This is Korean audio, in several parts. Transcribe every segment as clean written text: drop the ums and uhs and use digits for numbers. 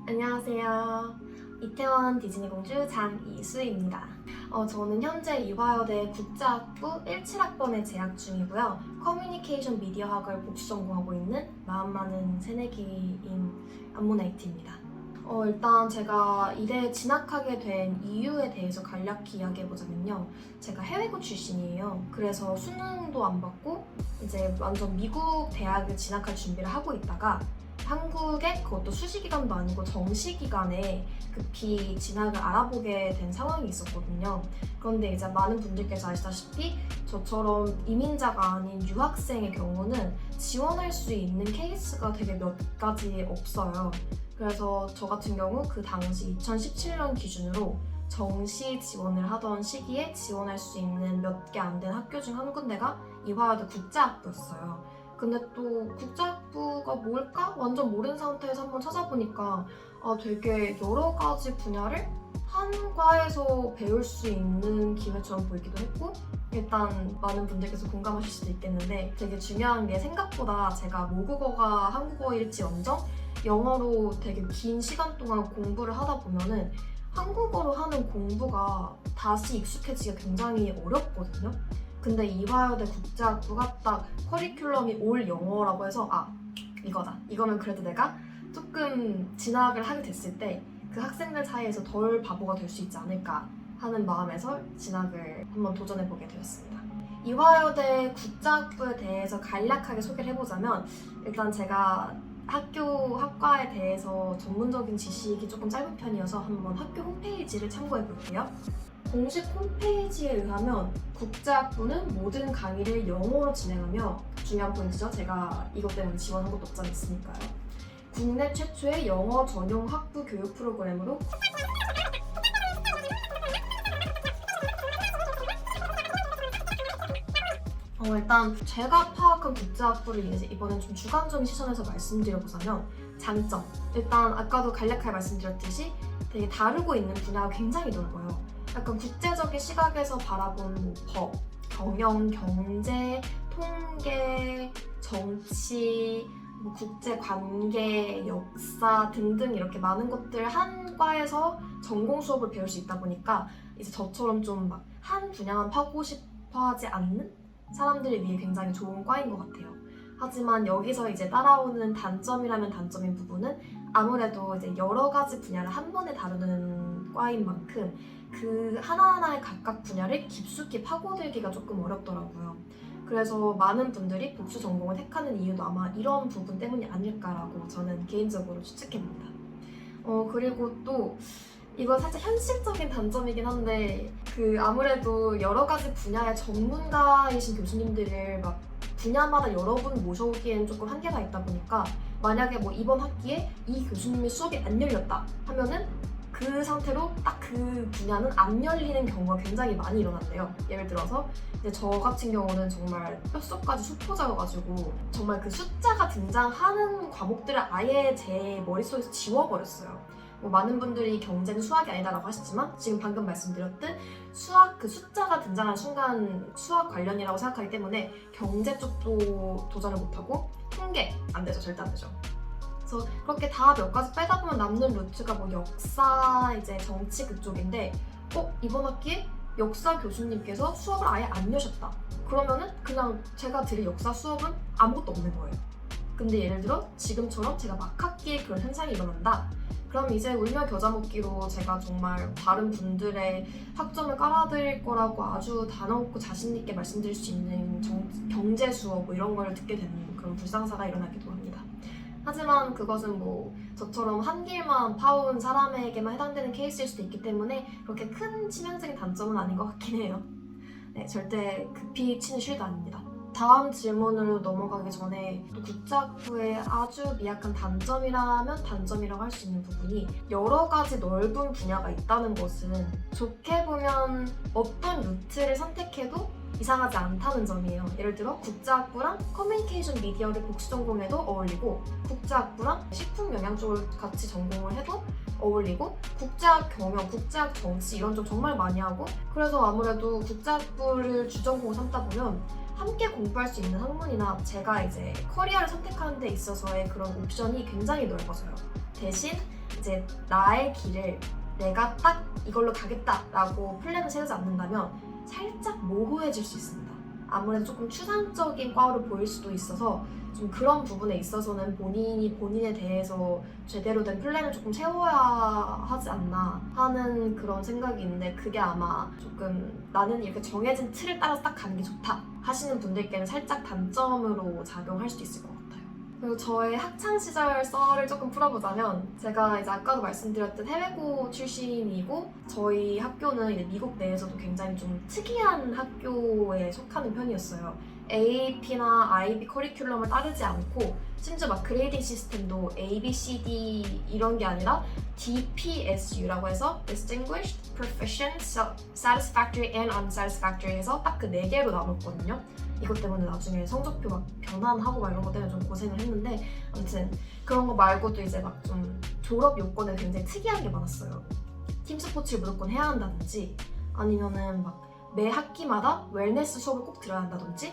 안녕하세요. 이태원 디즈니 공주 장이수입니다. 저는 현재 이화여대 국제학부 17학번에 재학 중이고요. 커뮤니케이션 미디어학을 복수 전공하고 있는 마음 많은 새내기인 안무나이트입니다. 일단 제가 이대에 진학하게 된 이유에 대해서 간략히 이야기해보자면요. 제가 해외고 출신이에요. 그래서 수능도 안 받고 이제 완전 미국 대학을 진학할 준비를 하고 있다가 한국에 그것도 수시기간도 아니고 정시기간에 급히 진학을 알아보게 된 상황이 있었거든요. 그런데 이제 많은 분들께서 아시다시피 저처럼 이민자가 아닌 유학생의 경우는 지원할 수 있는 케이스가 되게 몇 가지 없어요. 그래서 저 같은 경우 그 당시 2017년 기준으로 정시 지원을 하던 시기에 지원할 수 있는 몇 개 안 된 학교 중 한 군데가 이화여대 국제학부였어요. 근데 또 국제학부가 뭘까? 완전 모르는 상태에서 한번 찾아보니까 되게 여러 가지 분야를 한 과에서 배울 수 있는 기회처럼 보이기도 했고, 일단 많은 분들께서 공감하실 수도 있겠는데 되게 중요한 게 생각보다 제가 모국어가 한국어일지언정 영어로 되게 긴 시간 동안 공부를 하다 보면은 한국어로 하는 공부가 다시 익숙해지기가 굉장히 어렵거든요. 근데 이화여대 국제학부가 딱 커리큘럼이 올 영어라고 해서 이거다. 이거면 그래도 내가 조금 진학을 하게 됐을 때 그 학생들 사이에서 덜 바보가 될 수 있지 않을까 하는 마음에서 진학을 한번 도전해보게 되었습니다. 이화여대 국제학부에 대해서 간략하게 소개를 해보자면, 일단 제가 학과에 대해서 전문적인 지식이 조금 짧은 편이어서 한번 학교 홈페이지를 참고해볼게요. 공식 홈페이지에 의하면 국제학부는 모든 강의를 영어로 진행하며, 중요한 포인트죠. 제가 이것 때문에 지원한 것도 없지 않습니까요. 국내 최초의 영어 전용 학부 교육 프로그램으로 일단 제가 파악한 국제학부를 이번엔 좀 주관적인 시선에서 말씀드려보자면, 장점. 일단 아까도 간략하게 말씀드렸듯이 되게 다루고 있는 분야가 굉장히 넓어요. 약간 국제적인 시각에서 바라본 법, 경영, 경제, 통계, 정치, 국제관계, 역사 등등 이렇게 많은 것들 한 과에서 전공 수업을 배울 수 있다 보니까 이제 저처럼 좀 막 한 분야만 파고 싶어 하지 않는 사람들을 위해 굉장히 좋은 과인 것 같아요. 하지만 여기서 이제 따라오는 단점이라면 단점인 부분은 아무래도 이제 여러 가지 분야를 한 번에 다루는 과인 만큼 그 하나하나의 각각 분야를 깊숙이 파고들기가 조금 어렵더라고요. 그래서 많은 분들이 복수 전공을 택하는 이유도 아마 이런 부분 때문이 아닐까라고 저는 개인적으로 추측해봅니다. 그리고 또 이건 살짝 현실적인 단점이긴 한데, 아무래도 여러 가지 분야의 전문가이신 교수님들을 막 분야마다 여러 분 모셔오기엔 조금 한계가 있다 보니까, 만약에 이번 학기에 이 교수님의 수업이 안 열렸다 하면은 그 상태로 딱 그 분야는 안 열리는 경우가 굉장히 많이 일어난대요. 예를 들어서 이제 저 같은 경우는 정말 뼛속까지 수포자여가지고 정말 그 숫자가 등장하는 과목들을 아예 제 머릿속에서 지워버렸어요. 많은 분들이 경제는 수학이 아니다라고 하시지만, 지금 방금 말씀드렸듯 수학 그 숫자가 등장하는 순간 수학 관련이라고 생각하기 때문에 경제 쪽도 도전을 못하고, 통계 안 되죠. 절대 안 되죠. 그래서 그렇게 다 몇 가지 빼다 보면 남는 루트가 역사, 이제 정치 그쪽인데, 이번 학기에 역사 교수님께서 수업을 아예 안 여셨다. 그러면은 그냥 제가 들을 역사 수업은 아무것도 없는 거예요. 근데 예를 들어 지금처럼 제가 막 학기에 그런 현상이 일어난다. 그럼 이제 울며 겨자 먹기로 제가 정말 다른 분들의 학점을 깔아드릴 거라고 아주 단언코 자신있게 말씀드릴 수 있는 경제 수업 이런 걸 듣게 되는 그런 불상사가 일어나기도 합니다. 하지만 그것은 저처럼 한 길만 파온 사람에게만 해당되는 케이스일 수도 있기 때문에 그렇게 큰 치명적인 단점은 아닌 것 같긴 해요. 네, 절대 급히 치는 쉴드 아닙니다. 다음 질문으로 넘어가기 전에 또 국제학부의 아주 미약한 단점이라면 단점이라고 할 수 있는 부분이, 여러 가지 넓은 분야가 있다는 것은 좋게 보면 어떤 루트를 선택해도 이상하지 않다는 점이에요. 예를 들어 국제학부랑 커뮤니케이션 미디어를 복수 전공해도 어울리고, 국제학부랑 식품 영양 쪽을 같이 전공을 해도 어울리고, 국제학 경영, 국제학 정치 이런 쪽 정말 많이 하고, 그래서 아무래도 국제학부를 주전공을 삼다 보면 함께 공부할 수 있는 학문이나 제가 이제 커리어를 선택하는 데 있어서의 그런 옵션이 굉장히 넓어져요. 대신 이제 나의 길을 내가 딱 이걸로 가겠다라고 플랜을 세우지 않는다면 살짝 모호해질 수 있습니다. 아무래도 조금 추상적인 과로 보일 수도 있어서 좀 그런 부분에 있어서는 본인이 본인에 대해서 제대로 된 플랜을 조금 세워야 하지 않나 하는 그런 생각이 있는데, 그게 아마 조금 나는 이렇게 정해진 틀을 따라서 딱 가는 게 좋다 하시는 분들께는 살짝 단점으로 작용할 수도 있을 것 같아요. 그리고 저의 학창 시절 썰을 조금 풀어보자면, 제가 이제 아까도 말씀드렸듯 해외고 출신이고 저희 학교는 이제 미국 내에서도 굉장히 좀 특이한 학교에 속하는 편이었어요. AAP나 IB 커리큘럼을 따르지 않고 심지어 막 그레이딩 시스템도 A, B, C, D 이런 게 아니라 DPSU라고 해서 Distinguished, Proficient, Satisfactory and Unsatisfactory 해서 딱 그 4개로 나눴거든요. 이것 때문에 나중에 성적표 막 변환하고 막 이런 것 때문에 좀 고생을 했는데, 아무튼 그런 거 말고도 이제 막 좀 졸업 요건에 굉장히 특이한 게 많았어요. 팀 스포츠를 무조건 해야 한다든지, 아니면은 막 매 학기마다 웰네스 수업을 꼭 들어야 한다든지,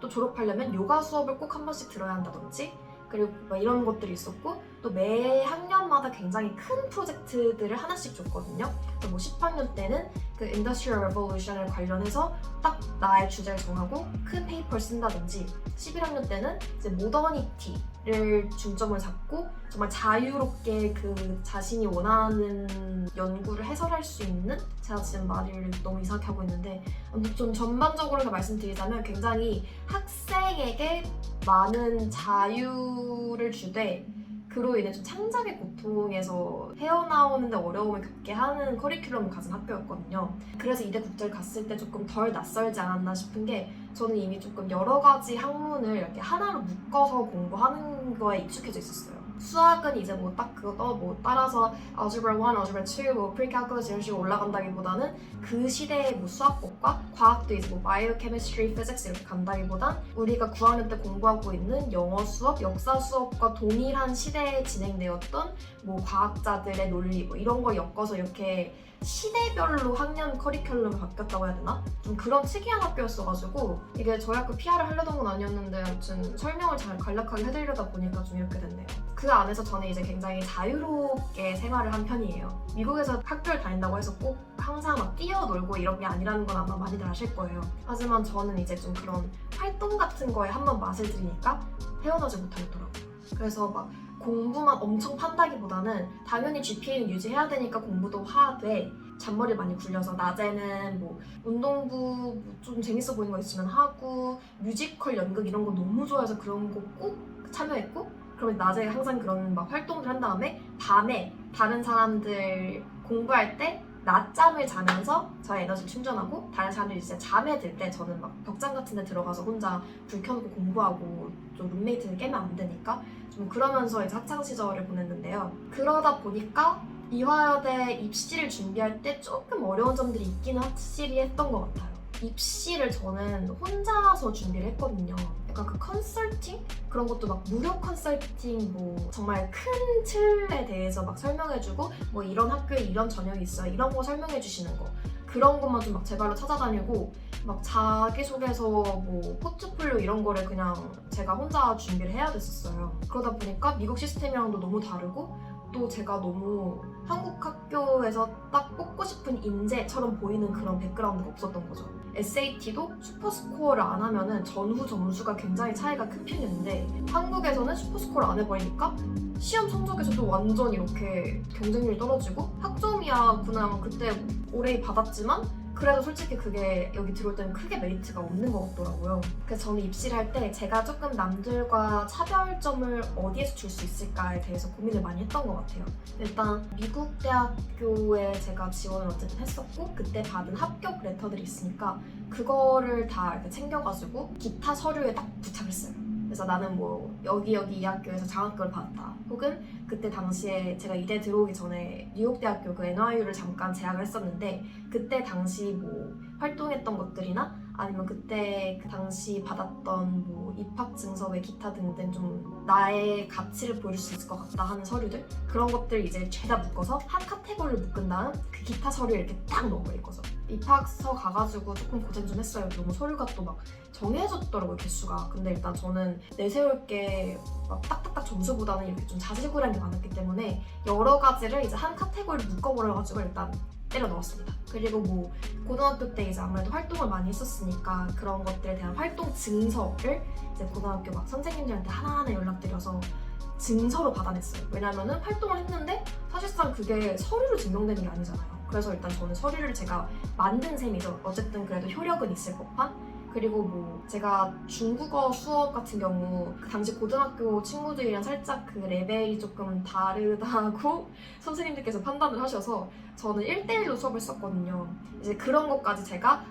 또 졸업하려면 요가 수업을 꼭 한 번씩 들어야 한다든지, 그리고 막 이런 것들이 있었고, 또 매 학년마다 굉장히 큰 프로젝트들을 하나씩 줬거든요. 뭐 10학년 때는 그 Industrial Revolution을 관련해서 딱 나의 주제를 정하고 큰 페이퍼를 쓴다든지, 11학년 때는 이제 모더니티를 중점을 잡고 정말 자유롭게 그 자신이 원하는 연구를 해설할 수 있는, 제가 지금 말을 너무 이상하게 하고 있는데 아무튼 좀 전반적으로 말씀드리자면 굉장히 학생에게 많은 자유를 주되 그로 인해 좀 창작의 고통에서 헤어나오는데 어려움을 겪게 하는 커리큘럼을 가진 학교였거든요. 그래서 이대 국제를 갔을 때 조금 덜 낯설지 않았나 싶은 게, 저는 이미 조금 여러 가지 학문을 이렇게 하나로 묶어서 공부하는 거에 익숙해져 있었어요. 수학은 이제 뭐 딱 그거 뭐 따라서 Algebra 1, Algebra 2, 뭐 Pre-Calculus 이런 식으로 올라간다기보다는 그 시대의 뭐 수학법과 과학도 이제 뭐 Biochemistry, Physics 이렇게 간다기보단 우리가 9학년 때 공부하고 있는 영어 수업, 역사 수업과 동일한 시대에 진행되었던 뭐 과학자들의 논리 뭐 이런 걸 엮어서 이렇게 시대별로 학년 커리큘럼이 바뀌었다고 해야 되나? 좀 그런 특이한 학교였어가지고 이게 저희 학교 PR을 하려던 건 아니었는데 아무튼 설명을 잘 간략하게 해드리려다 보니까 좀 이렇게 됐네요. 그 안에서 저는 이제 굉장히 자유롭게 생활을 한 편이에요. 미국에서 학교를 다닌다고 해서 꼭 항상 막 뛰어놀고 이런 게 아니라는 건 아마 많이들 아실 거예요. 하지만 저는 이제 좀 그런 활동 같은 거에 한번 맛을 들이니까 헤어나지 못하겠더라고요. 그래서 막 공부만 엄청 판다기보다는 당연히 GPA는 유지해야 되니까 공부도 하되 잔머리를 많이 굴려서 낮에는 뭐 운동부 좀 재밌어 보이는 거 있으면 하고, 뮤지컬, 연극 이런 거 너무 좋아해서 그런 거 꼭 참여했고, 그러면 낮에 항상 그런 막 활동을 한 다음에 밤에 다른 사람들 공부할 때 낮잠을 자면서 저의 에너지를 충전하고, 다른 사람들이 진짜 잠에 들 때 저는 막 벽장 같은 데 들어가서 혼자 불 켜놓고 공부하고, 좀 룸메이트를 깨면 안 되니까 좀 그러면서 이제 학창 시절을 보냈는데요. 그러다 보니까 이화여대 입시를 준비할 때 조금 어려운 점들이 있기는 확실히 했던 것 같아요. 입시를 저는 혼자서 준비를 했거든요. 약간 그 컨설팅? 그런 것도 막 무료 컨설팅, 뭐 정말 큰 틀에 대해서 막 설명해주고, 뭐 이런 학교에 이런 전형이 있어요, 이런 거 설명해주시는 거, 그런 것만 좀 막 제발로 찾아다니고, 막 자기소개서 뭐 포트폴리오 이런 거를 그냥 제가 혼자 준비를 해야 됐었어요. 그러다 보니까 미국 시스템이랑도 너무 다르고, 또 제가 너무 한국 학교에서 딱 뽑고 싶은 인재처럼 보이는 그런 백그라운드가 없었던 거죠. SAT도 슈퍼스코어를 안 하면은 전후 점수가 굉장히 차이가 큰 편이었는데, 한국에서는 슈퍼스코어를 안 해버리니까 시험 성적에서도 완전 이렇게 경쟁률이 떨어지고, 학점이야 그냥 그때 오레이 받았지만 그래도 솔직히 그게 여기 들어올 때는 크게 메리트가 없는 것 같더라고요. 그래서 저는 입시를 할 때 제가 조금 남들과 차별점을 어디에서 줄 수 있을까에 대해서 고민을 많이 했던 것 같아요. 일단 미국 대학교에 제가 지원을 어쨌든 했었고, 그때 받은 합격 레터들이 있으니까 그거를 다 이렇게 챙겨가지고 기타 서류에 딱 부착했어요. 그래서 나는 뭐 여기 이 학교에서 장학금을 받았다, 혹은 그때 당시에 제가 이대 들어오기 전에 뉴욕대학교 그 NYU를 잠깐 재학을 했었는데, 그때 당시 뭐 활동했던 것들이나 아니면 그때 그 당시 받았던 뭐 입학 증서 외 기타 등등 좀 나의 가치를 보여줄 수 있을 것 같다 하는 서류들, 그런 것들 이제 죄다 묶어서 한 카테고리를 묶은 다음 그 기타 서류에 이렇게 딱 넣어버릴 거죠. 입학서 가가지고 조금 고생 좀 했어요. 너무 서류가 또 막 정해졌더라고요, 개수가. 근데 일단 저는 내세울 게 막 딱딱딱 점수보다는 이렇게 좀 자질구레한 게 많았기 때문에 여러 가지를 이제 한 카테고리를 묶어버려가지고 일단 때려 넣었습니다. 그리고 뭐 고등학교 때 이제 아무래도 활동을 많이 했었으니까 그런 것들에 대한 활동 증서를 이제 고등학교 막 선생님들한테 하나하나 연락드려서 증서로 받아냈어요. 왜냐면은 활동을 했는데 사실상 그게 서류로 증명되는 게 아니잖아요. 그래서 일단 저는 서류를 제가 만든 셈이죠. 어쨌든 그래도 효력은 있을 법한. 그리고 뭐 제가 중국어 수업 같은 경우 그 당시 고등학교 친구들이랑 살짝 그 레벨이 조금 다르다고 선생님들께서 판단을 하셔서 저는 1대1로 수업을 썼거든요. 이제 그런 것까지 제가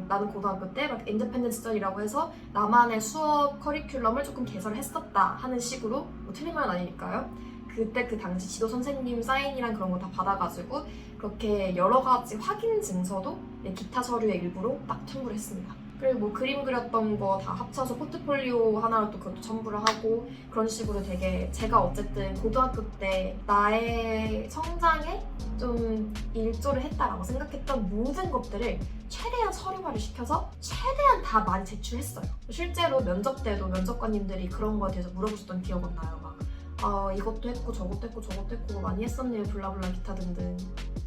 나는 고등학교 때 막 인디펜던트 스터디라고 해서 나만의 수업 커리큘럼을 조금 개설을 했었다 하는 식으로, 뭐 틀린 말은 아니니까요. 그때 그 당시 지도 선생님 사인이랑 그런 거 다 받아가지고 그렇게 여러 가지 확인 증서도 기타 서류의 일부로 딱 첨부를 했습니다. 그리고 뭐 그림 그렸던 거 다 합쳐서 포트폴리오 하나로 또 그것도 첨부를 하고, 그런 식으로 되게 제가 어쨌든 고등학교 때 나의 성장에 좀 일조를 했다라고 생각했던 모든 것들을 최대한 서류화를 시켜서 최대한 다 많이 제출했어요. 실제로 면접 때도 면접관님들이 그런 거에 대해서 물어보셨던 기억은 나요. 막 이것도 했고 저것도 했고 저것도 했고 많이 했었네요, 블라블라 기타 등등.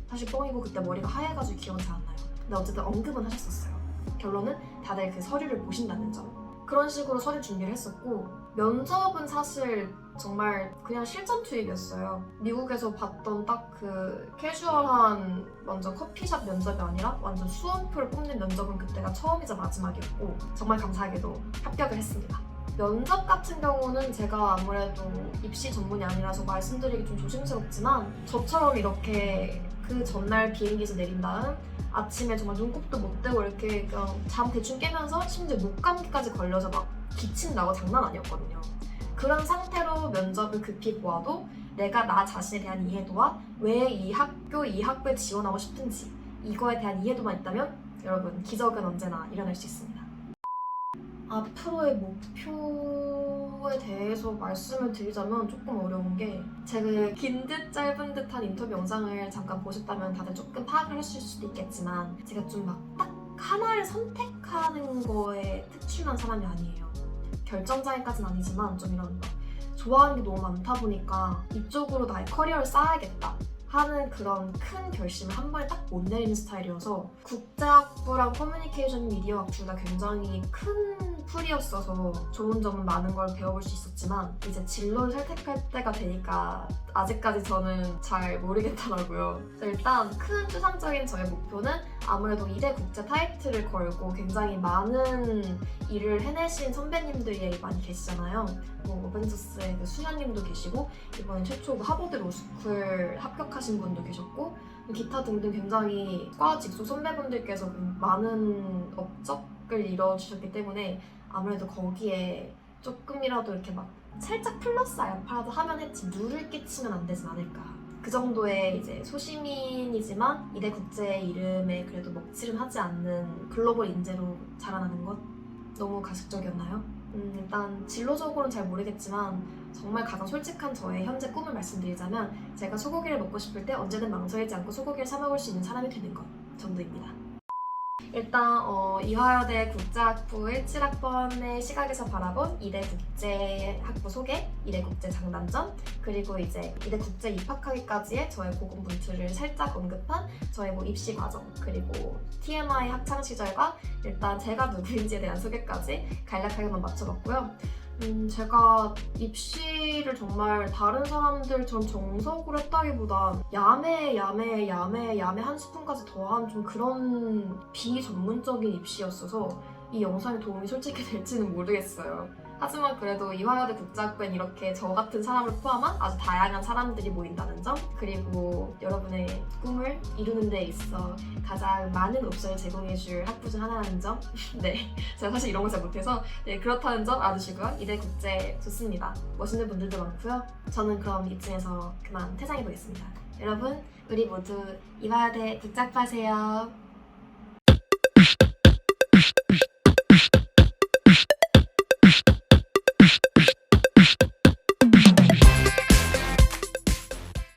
사실 뻥이고 그때 머리가 하얘가지고 기억은 잘 안 나요. 근데 어쨌든 언급은 하셨었어요. 결론은 다들 그 서류를 보신다는 점. 그런 식으로 서류 준비를 했었고, 면접은 사실 정말 그냥 실전 투입이었어요. 미국에서 봤던 딱 그 캐주얼한 완전 커피숍 면접이 아니라 완전 수험표를 뽑는 면접은 그때가 처음이자 마지막이었고, 정말 감사하게도 합격을 했습니다. 면접 같은 경우는 제가 아무래도 입시 전문이 아니라서 말씀드리기 좀 조심스럽지만, 저처럼 이렇게 그 전날 비행기에서 내린 다음 아침에 정말 눈곱도 못 떼고 이렇게 그냥 잠 대충 깨면서 심지어 목감기까지 걸려서 막 기침 나고 장난 아니었거든요. 그런 상태로 면접을 급히 보아도 내가 나 자신에 대한 이해도와 왜 이 학교에 지원하고 싶은지 이거에 대한 이해도만 있다면 여러분, 기적은 언제나 일어날 수 있습니다. 앞으로의 목표에 대해서 말씀을 드리자면 조금 어려운 게, 제가 긴 듯 짧은 듯한 인터뷰 영상을 잠깐 보셨다면 다들 조금 파악을 하실 수도 있겠지만, 제가 좀 막 딱 하나를 선택하는 거에 특출난 사람이 아니에요. 결정장애까지는 아니지만 좀 이런 막 좋아하는 게 너무 많다 보니까 이쪽으로 나의 커리어를 쌓아야겠다 하는 그런 큰 결심을 한 번에 딱 못 내리는 스타일이어서, 국제학부랑 커뮤니케이션 미디어학 둘 다 굉장히 큰 풀이었어서 좋은 점은 많은 걸 배워볼 수 있었지만, 이제 진로를 선택할 때가 되니까 아직까지 저는 잘 모르겠더라고요. 그래서 일단 큰 추상적인 저의 목표는 아무래도 이대 국제 타이틀을 걸고 굉장히 많은 일을 해내신 선배님들이 많이 계시잖아요. 뭐 오벤져스의 그 수현님도 계시고, 이번에 최초 하버드 로스쿨 합격하신 분도 계셨고, 기타 등등 굉장히 과 직속 선배분들께서 많은 업적을 이뤄주셨기 때문에 아무래도 거기에 조금이라도 이렇게 막 살짝 플러스 알파라도 하면 했지 누를 끼치면 안 되진 않을까. 그 정도의 이제 소시민이지만 이대 국제의 이름에 그래도 먹칠은 하지 않는 글로벌 인재로 자라나는 것, 너무 가식적이었나요? 일단 진로적으로는 잘 모르겠지만 정말 가장 솔직한 저의 현재 꿈을 말씀드리자면, 제가 소고기를 먹고 싶을 때 언제든 망설이지 않고 소고기를 사 먹을 수 있는 사람이 되는 것 정도입니다. 일단 이화여대 국제학부 17학번의 시각에서 바라본 이대 국제학부 소개, 이대 국제 장단점, 그리고 이제 이대 국제 입학하기까지의 저의 고군분투를 살짝 언급한 저의 뭐 입시 과정, 그리고 TMI 학창 시절과 일단 제가 누구인지에 대한 소개까지 간략하게만 맞춰봤고요. 제가 입시를 정말 다른 사람들처럼 정석으로 했다기보단 야매 한 스푼까지 더한 좀 그런 비전문적인 입시였어서 이 영상의 도움이 솔직히 될지는 모르겠어요. 하지만 그래도 이화여대 국제학부엔 이렇게 저 같은 사람을 포함한 아주 다양한 사람들이 모인다는 점, 그리고 여러분의 꿈을 이루는 데 있어 가장 많은 옵션을 제공해줄 학부 중 하나라는 점. 네, 제가 사실 이런 거 잘 못해서 그렇다는 점 알아주시고요. 이대 국제 좋습니다. 멋있는 분들도 많고요. 저는 그럼 이쯤에서 그만 퇴장해보겠습니다. 여러분, 우리 모두 이화여대 국제학부 하세요.